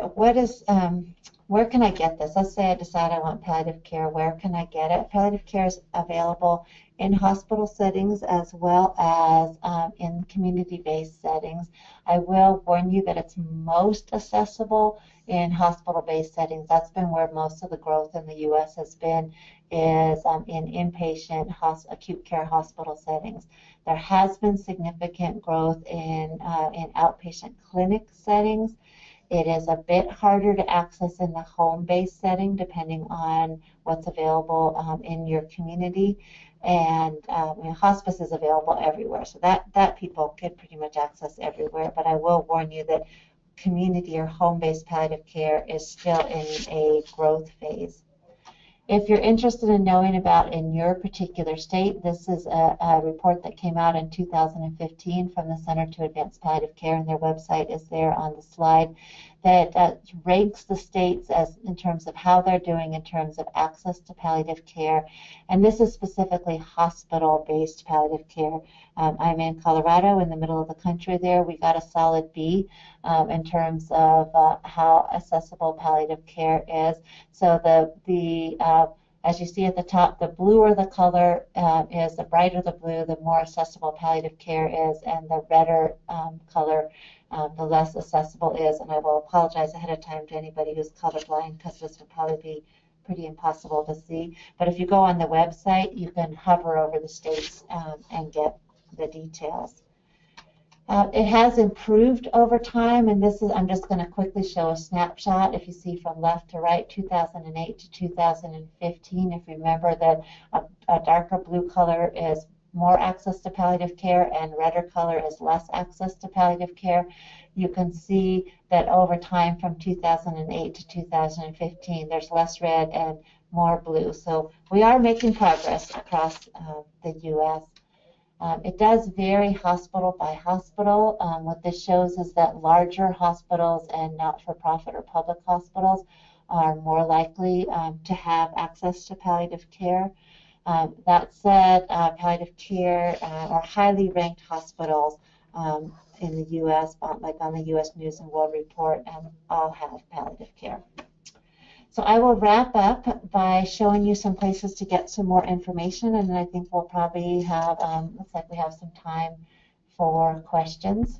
can I get this? Let's say I decide I want palliative care. Where can I get it? Palliative care is available in hospital settings as well as in community-based settings. I will warn you that it's most accessible in hospital-based settings. That's been where most of the growth in the U.S. has been, is in inpatient acute care hospital settings. There has been significant growth in outpatient clinic settings. It is a bit harder to access in the home-based setting, depending on what's available in your community. And hospice is available everywhere, so that people can pretty much access everywhere. But I will warn you that community or home-based palliative care is still in a growth phase. If you're interested in knowing about in your particular state, this is a report that came out in 2015 from the Center to Advance Palliative Care, and their website is there on the slide, that ranks the states as in terms of how they're doing in terms of access to palliative care. And this is specifically hospital-based palliative care. I'm in Colorado, in the middle of the country there. We got a solid B in terms of how accessible palliative care is. So as you see at the top, the bluer the color is, the brighter the blue, the more accessible palliative care is, and the redder color, the less accessible is. And I will apologize ahead of time to anybody who's colorblind, because this would probably be pretty impossible to see. But if you go on the website, you can hover over the states and get the details. It has improved over time, and I'm just going to quickly show a snapshot. If you see from left to right, 2008 to 2015, if you remember that a darker blue color is more access to palliative care and redder color is less access to palliative care, you can see that over time from 2008 to 2015, there's less red and more blue. So we are making progress across the U.S. It does vary hospital by hospital. What this shows is that larger hospitals and not-for-profit or public hospitals are more likely to have access to palliative care. That said, palliative care or highly ranked hospitals in the U.S., like on the U.S. News and World Report, all have palliative care. So I will wrap up by showing you some places to get some more information, and then I think we'll probably have, looks like we have some time for questions.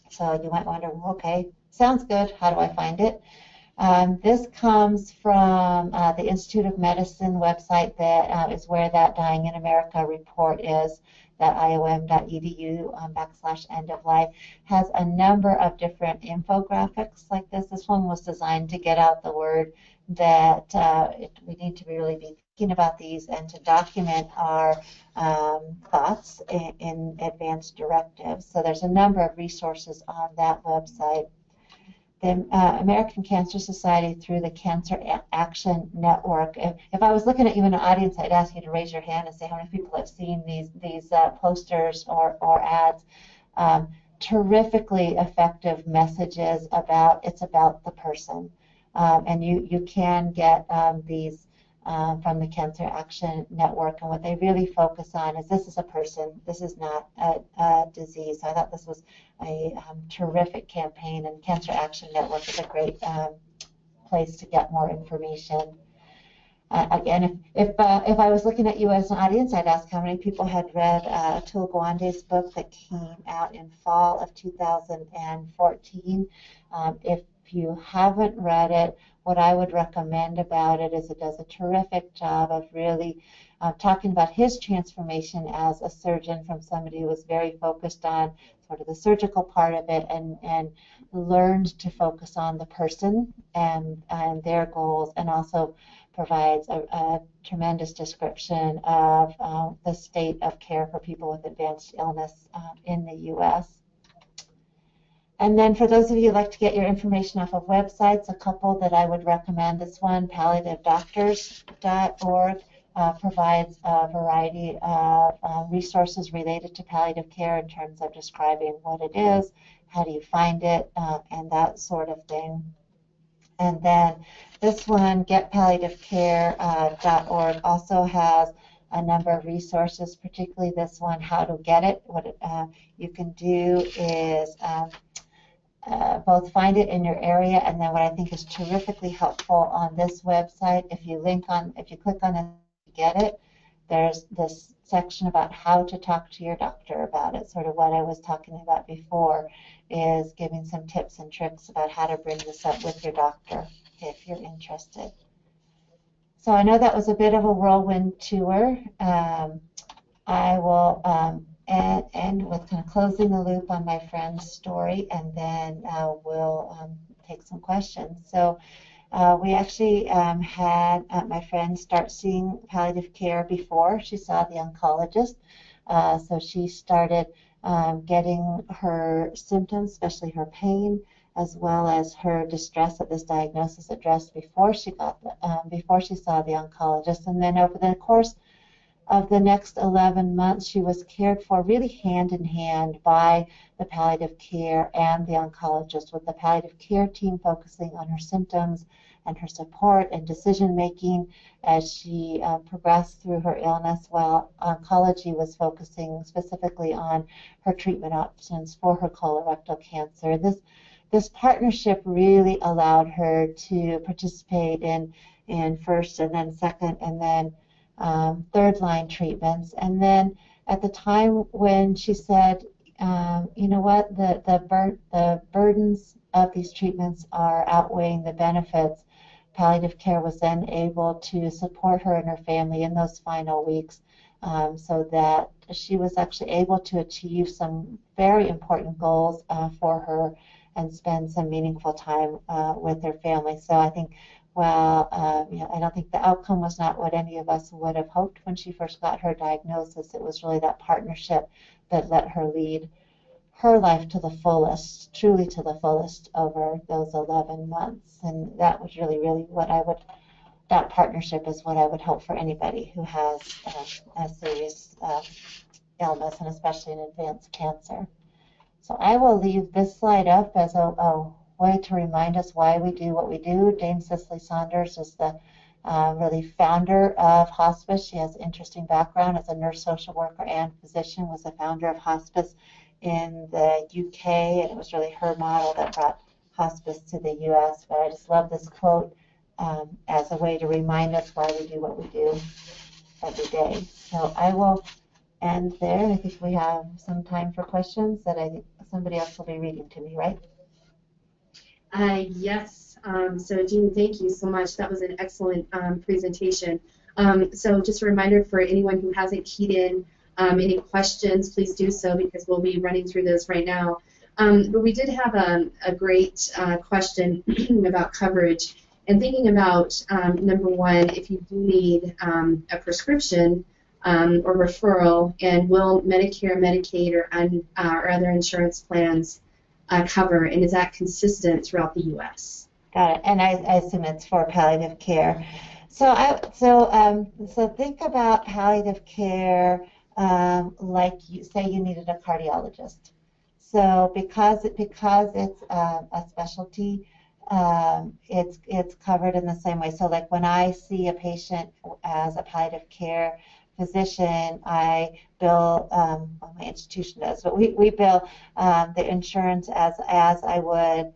So you might wonder, okay, sounds good, how do I find it? This comes from the Institute of Medicine website that is where that Dying in America report is, that iom.edu /end of life, has a number of different infographics like this. This one was designed to get out the word that we need to really be thinking about these and to document our thoughts in advanced directives. So there's a number of resources on that website. The American Cancer Society, through the Cancer Action Network. If I was looking at you in the audience, I'd ask you to raise your hand and say how many people have seen these posters or ads. Terrifically effective messages about the person. And you can get these from the Cancer Action Network, and what they really focus on is this is a person, this is not a disease. So I thought this was a terrific campaign, and Cancer Action Network is a great place to get more information. Again, if I was looking at you as an audience, I'd ask how many people had read Atul Gawande's book that came out in fall of 2014. If you haven't read it, what I would recommend about it is it does a terrific job of really talking about his transformation as a surgeon from somebody who was very focused on sort of the surgical part of it and learned to focus on the person and their goals, and also provides a tremendous description of the state of care for people with advanced illness in the U.S. And then for those of you who like to get your information off of websites, a couple that I would recommend. This one, palliativedoctors.org, provides a variety of resources related to palliative care in terms of describing what it is, how do you find it, and that sort of thing. And then this one, getpalliativecare.org, also has a number of resources, particularly this one, how to get it. What you can do is both find it in your area, and then what I think is terrifically helpful on this website, if you click on it to get it, there's this section about how to talk to your doctor about it, sort of what I was talking about before, is giving some tips and tricks about how to bring this up with your doctor if you're interested. So I know that was a bit of a whirlwind tour. I will end with kind of closing the loop on my friend's story, and then we'll take some questions. So we actually had my friend start seeing palliative care before she saw the oncologist. So she started getting her symptoms, especially her pain, as well as her distress at this diagnosis addressed before she before she saw the oncologist. And then over the course of the next 11 months, she was cared for really hand in hand by the palliative care and the oncologist, with the palliative care team focusing on her symptoms and her support and decision making as she progressed through her illness, while oncology was focusing specifically on her treatment options for her colorectal cancer. This partnership really allowed her to participate in first and then second and then third line treatments. And then at the time when she said, you know what, the burdens of these treatments are outweighing the benefits, palliative care was then able to support her and her family in those final weeks, so that she was actually able to achieve some very important goals for her and spend some meaningful time with her family. So I think, well, I don't think the outcome was not what any of us would have hoped when she first got her diagnosis. It was really that partnership that let her lead her life to the fullest, truly to the fullest, over those 11 months. And that was really, really that partnership is what I would hope for anybody who has a serious illness, and especially an advanced cancer. So I will leave this slide up as a way to remind us why we do what we do. Dame Cicely Saunders is the really founder of hospice. She has an interesting background as a nurse, social worker, and physician, was the founder of hospice in the UK, and it was really her model that brought hospice to the US. But I just love this quote as a way to remind us why we do what we do every day. So I will end there, and I think we have some time for questions that I think somebody else will be reading to me, right? Yes. So Jean, thank you so much. That was an excellent presentation. So just a reminder for anyone who hasn't keyed in any questions, please do so, because we'll be running through those right now. But we did have a great question about coverage, and thinking about, number one, if you do need a prescription or referral, and will Medicare, Medicaid, or other insurance plans cover, and is that consistent throughout the U.S.? Got it. And I assume it's for palliative care. So think about palliative care like you say you needed a cardiologist. So because it's a specialty, it's covered in the same way. So like when I see a patient as a palliative care physician, I bill, well, my institution does, but we bill the insurance as I would,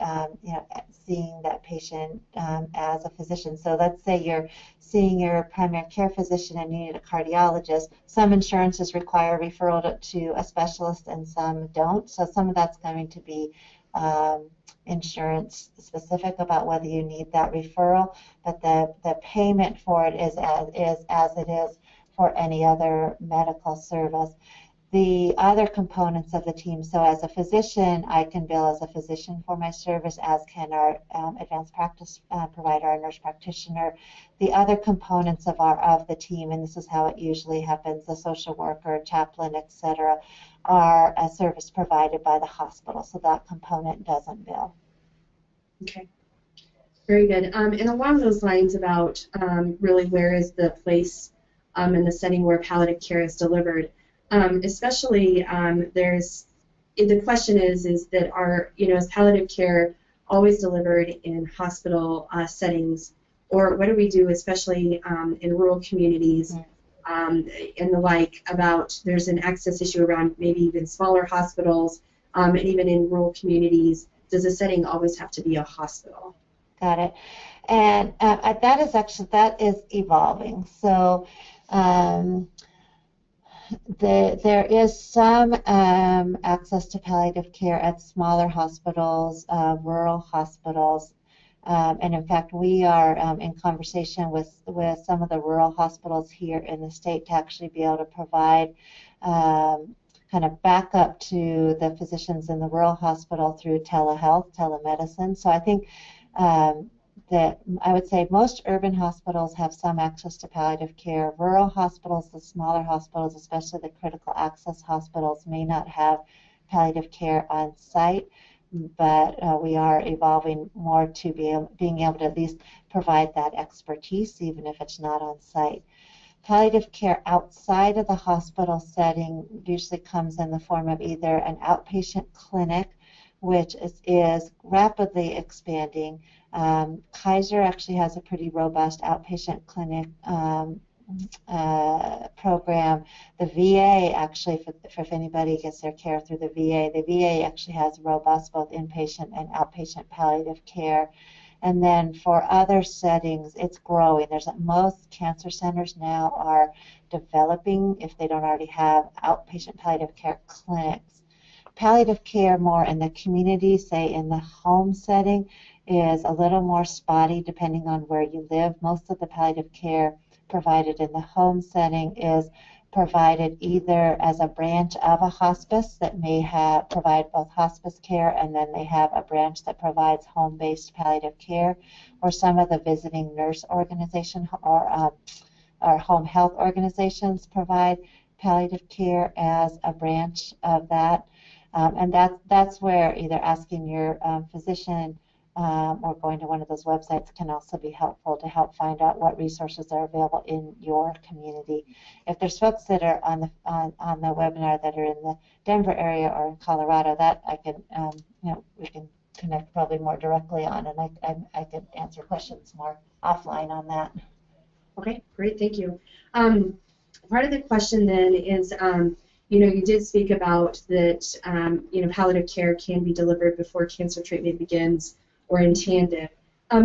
seeing that patient as a physician. So let's say you're seeing your primary care physician and you need a cardiologist. Some insurances require referral to a specialist and some don't. So some of that's going to be insurance specific about whether you need that referral, but the payment for it is as it is for any other medical service. The other components of the team, so as a physician, I can bill as a physician for my service, as can our advanced practice provider, our nurse practitioner. The other components of the team, and this is how it usually happens, the social worker, chaplain, etc., are a service provided by the hospital, so that component doesn't bill. Okay. Very good. And along those lines about really where is the place in the setting where palliative care is delivered, especially the question is that is palliative care always delivered in hospital settings, or what do we do, especially in rural communities, and the like, about there's an access issue around maybe even smaller hospitals, and even in rural communities, does the setting always have to be a hospital? Got it. And that is evolving. So there is some access to palliative care at smaller hospitals, rural hospitals. And in fact, we are in conversation with some of the rural hospitals here in the state to actually be able to provide kind of backup to the physicians in the rural hospital through telehealth, telemedicine. So I think that I would say most urban hospitals have some access to palliative care. Rural hospitals, the smaller hospitals, especially the critical access hospitals, may not have palliative care on site, but we are evolving more to being able to at least provide that expertise, even if it's not on site. Palliative care outside of the hospital setting usually comes in the form of either an outpatient clinic, which is rapidly expanding. Kaiser actually has a pretty robust outpatient clinic program. The VA actually, if anybody gets their care through the VA actually has robust both inpatient and outpatient palliative care. And then for other settings, it's growing. Most cancer centers now are developing, if they don't already have, outpatient palliative care clinics. Palliative care more in the community, say in the home setting, is a little more spotty depending on where you live. Most of the palliative care provided in the home setting is provided either as a branch of a hospice that may provide both hospice care, and then they have a branch that provides home-based palliative care, or some of the visiting nurse organization or home health organizations provide palliative care as a branch of that. And that's where either asking your physician or going to one of those websites can also be helpful to help find out what resources are available in your community. If there's folks that are on the webinar that are in the Denver area or in Colorado, that I can, we can connect probably more directly on, and I could answer questions more offline on that. Okay, great, thank you. Part of the question then is, you did speak about that, palliative care can be delivered before cancer treatment begins or in tandem.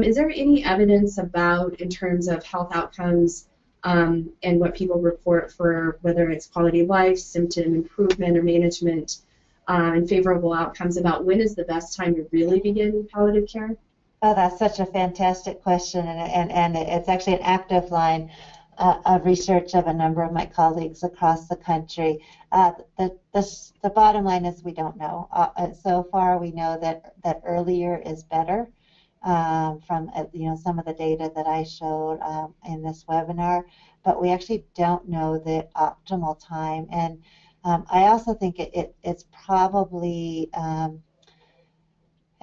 Is there any evidence about, in terms of health outcomes and what people report for whether it's quality of life, symptom improvement or management, and favorable outcomes, about when is the best time to really begin palliative care? Oh, that's such a fantastic question, and it's actually an active line of research of a number of my colleagues across the country. The bottom line is we don't know. So far, we know that earlier is better from some of the data that I showed in this webinar, but we actually don't know the optimal time. And I also think it's probably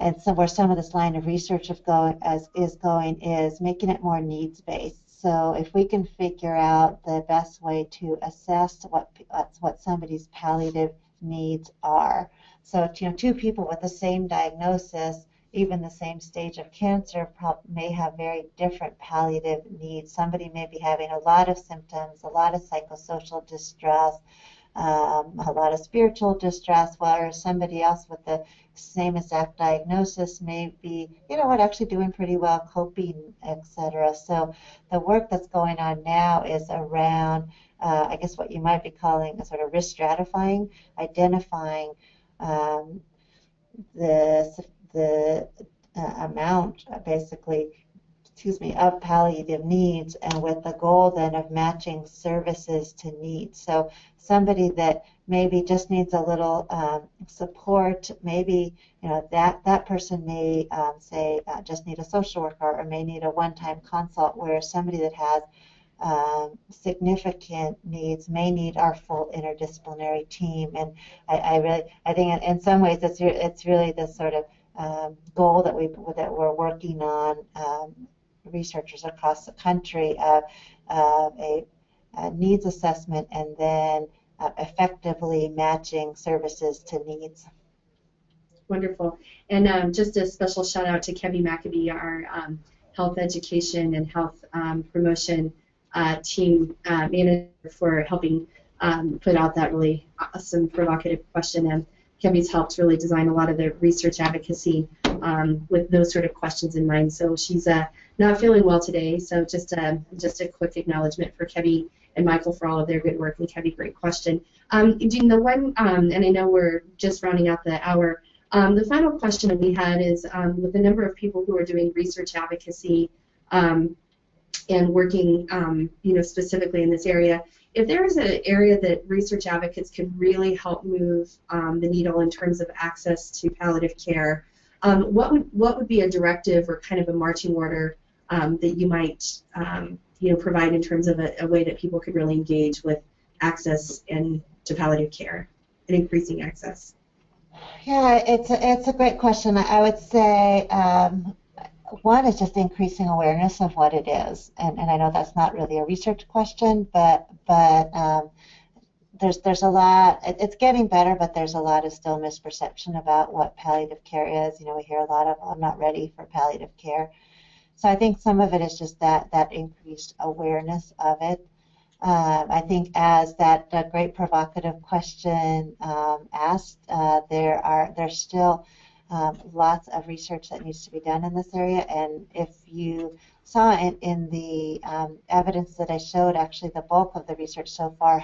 and so where some of this line of research is going is making it more needs-based. So if we can figure out the best way to assess what somebody's palliative needs are. So two people with the same diagnosis, even the same stage of cancer, may have very different palliative needs. Somebody may be having a lot of symptoms, a lot of psychosocial distress, a lot of spiritual distress, whereas somebody else with the same exact diagnosis may be, actually doing pretty well, coping, etc. So the work that's going on now is around, I guess what you might be calling a sort of risk stratifying, identifying the amount, basically, of palliative needs, and with the goal then of matching services to needs. So somebody that maybe just needs a little support, maybe that person may say just need a social worker, or may need a one-time consult, where somebody that has significant needs may need our full interdisciplinary team. And I think in some ways it's really this sort of goal that we're working on, researchers across the country, of a needs assessment and then effectively matching services to needs. Wonderful. And just a special shout out to Kevin McAbee, our health education and health promotion team manager, for helping put out that really awesome, provocative question. And Kevi's helped really design a lot of the research advocacy with those sort of questions in mind. So she's not feeling well today, so just a quick acknowledgement for Kevi and Michael for all of their good work. And Kevi, great question. Jean, the one, and I know we're just rounding out the hour, the final question that we had is with the number of people who are doing research advocacy and working, specifically in this area, if there is an area that research advocates could really help move the needle in terms of access to palliative care, what would be a directive or kind of a marching order that you might provide in terms of a way that people could really engage with access to palliative care and increasing access? Yeah, it's a great question. I would say one is just increasing awareness of what it is, and I know that's not really a research question, but there's a lot. It's getting better, but there's a lot of still misperception about what palliative care is. We hear a lot of "I'm not ready for palliative care," so I think some of it is just that increased awareness of it. I think as that great provocative question asked, there's still lots of research that needs to be done in this area, and if you saw in the evidence that I showed, actually the bulk of the research so far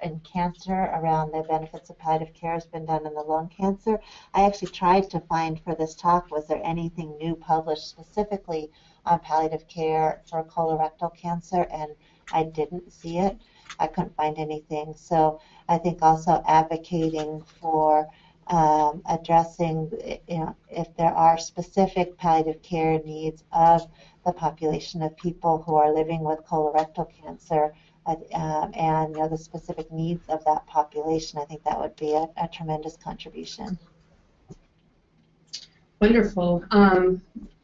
in cancer around the benefits of palliative care has been done in the lung cancer. I actually tried to find for this talk, was there anything new published specifically on palliative care for colorectal cancer, and I didn't see it. I couldn't find anything. So I think also advocating for addressing, if there are specific palliative care needs of the population of people who are living with colorectal cancer, and the specific needs of that population, I think that would be a tremendous contribution. Wonderful.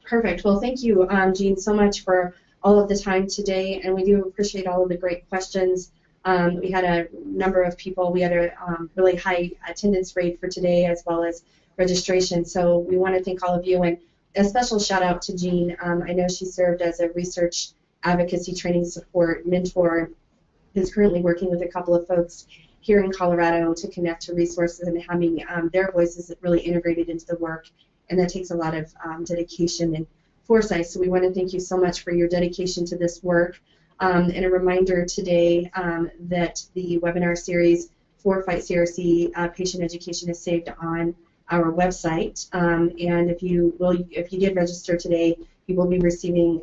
Perfect. Well, thank you, Jean, so much for all of the time today, and we do appreciate all of the great questions. We had a number of people. We had a really high attendance rate for today as well as registration, so we want to thank all of you, and a special shout out to Jean. I know she served as a research advocacy training support mentor, who's currently working with a couple of folks here in Colorado to connect to resources and having their voices really integrated into the work, and that takes a lot of dedication and foresight. So we want to thank you so much for your dedication to this work. And a reminder today that the webinar series for Fight CRC patient education is saved on our website. And if you did register today, you will be receiving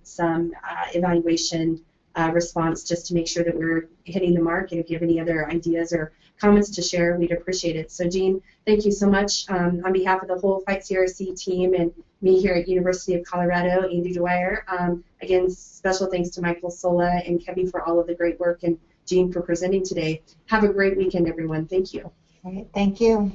some evaluation response just to make sure that we're hitting the mark. And if you have any other ideas or comments to share, we'd appreciate it. So Jean, thank you so much on behalf of the whole Fight CRC team and me here at University of Colorado, Andy Dwyer. Again, special thanks to Michael Sola and Kevi for all of the great work, and Jean for presenting today. Have a great weekend, everyone. Thank you. All right, thank you.